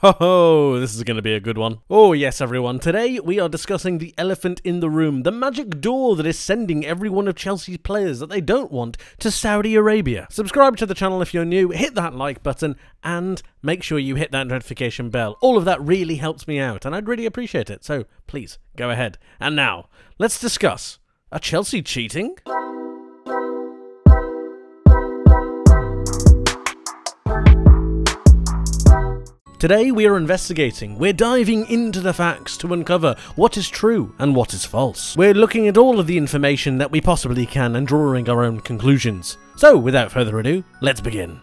Ho ho, this is going to be a good one. Oh yes everyone, today we are discussing the elephant in the room, the magic door that is sending every one of Chelsea's players that they don't want to Saudi Arabia. Subscribe to the channel if you're new, hit that like button, and make sure you hit that notification bell. All of that really helps me out, and I'd really appreciate it, so please, go ahead. And now, let's discuss, are Chelsea cheating? Today we are investigating, we're diving into the facts to uncover what is true and what is false. We're looking at all of the information that we possibly can and drawing our own conclusions. So without further ado, let's begin.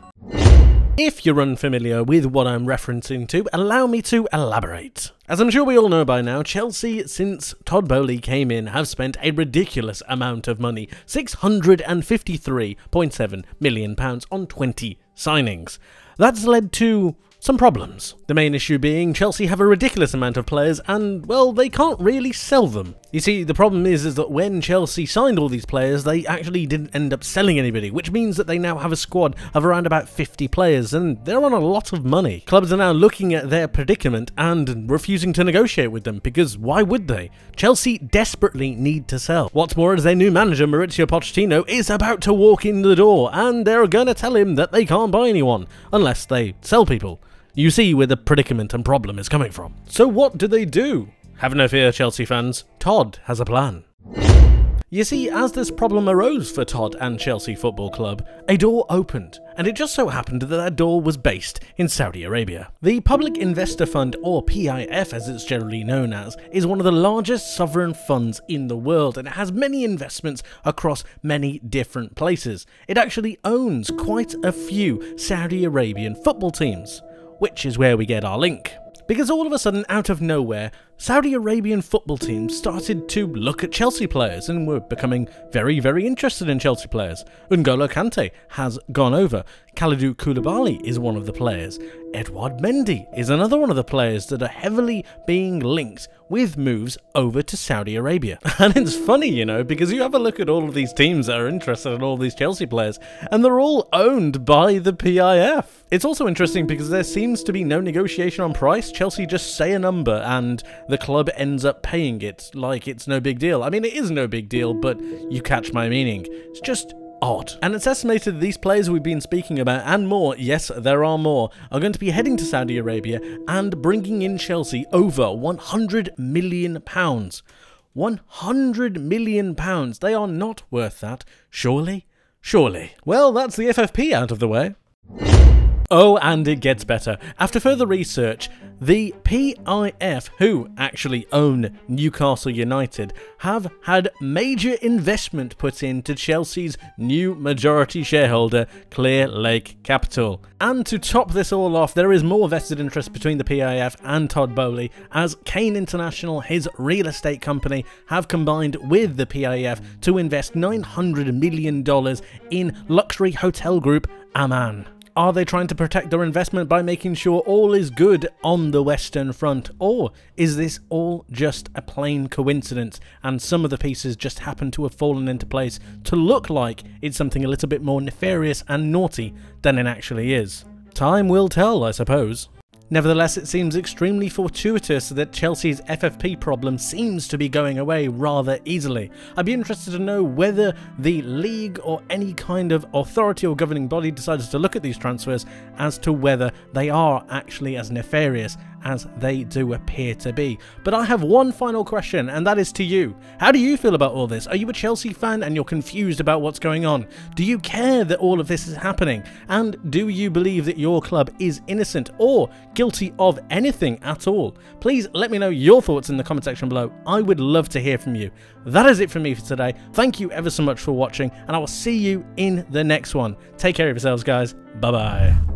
If you're unfamiliar with what I'm referencing to, allow me to elaborate. As I'm sure we all know by now, Chelsea, since Todd Boehly came in, have spent a ridiculous amount of money, £653.7 million on 20 signings. That's led to some problems. The main issue being Chelsea have a ridiculous amount of players and, well, they can't really sell them. You see, the problem is that when Chelsea signed all these players, they actually didn't end up selling anybody, which means that they now have a squad of around about 50 players, and they're on a lot of money. Clubs are now looking at their predicament and refusing to negotiate with them, because why would they? Chelsea desperately need to sell. What's more is their new manager, Mauricio Pochettino, is about to walk in the door, and they're gonna tell him that they can't buy anyone, unless they sell people. You see where the predicament and problem is coming from. So what do they do? Have no fear, Chelsea fans. Todd has a plan. You see, as this problem arose for Todd and Chelsea Football Club, a door opened, and it just so happened that that door was based in Saudi Arabia. The Public Investor Fund, or PIF as it's generally known as, is one of the largest sovereign funds in the world, and it has many investments across many different places. It actually owns quite a few Saudi Arabian football teams, which is where we get our link. Because all of a sudden, out of nowhere, Saudi Arabian football teams started to look at Chelsea players and were becoming very, very interested in Chelsea players. N'Golo Kante has gone over. Kalidou Koulibaly is one of the players. Edouard Mendy is another one of the players that are heavily being linked with moves over to Saudi Arabia. And it's funny, you know, because you have a look at all of these teams that are interested in all these Chelsea players, and they're all owned by the PIF. It's also interesting because there seems to be no negotiation on price. Chelsea just say a number and the club ends up paying it like it's no big deal. I mean, it is no big deal, but you catch my meaning. It's just odd. And it's estimated that these players we've been speaking about, and more, yes, there are more, are going to be heading to Saudi Arabia and bringing in Chelsea over £100 million. £100 million. They are not worth that. Surely? Surely. Well, that's the FFP out of the way. Oh, and it gets better. After further research, the PIF, who actually own Newcastle United, have had major investment put into Chelsea's new majority shareholder, Clear Lake Capital. And to top this all off, there is more vested interest between the PIF and Todd Boehly, as Kane International, his real estate company, have combined with the PIF to invest $900 million in luxury hotel group Amman. Are they trying to protect their investment by making sure all is good on the Western Front? Or is this all just a plain coincidence and some of the pieces just happen to have fallen into place to look like it's something a little bit more nefarious and naughty than it actually is? Time will tell, I suppose. Nevertheless, it seems extremely fortuitous that Chelsea's FFP problem seems to be going away rather easily. I'd be interested to know whether the league or any kind of authority or governing body decides to look at these transfers as to whether they are actually as nefarious as they do appear to be. But I have one final question, and that is to you. How do you feel about all this? Are you a Chelsea fan and you're confused about what's going on? Do you care that all of this is happening? And do you believe that your club is innocent or guilty of anything at all? Please let me know your thoughts in the comment section below. I would love to hear from you. That is it from me for today. Thank you ever so much for watching, and I will see you in the next one. Take care of yourselves, guys. Bye-bye.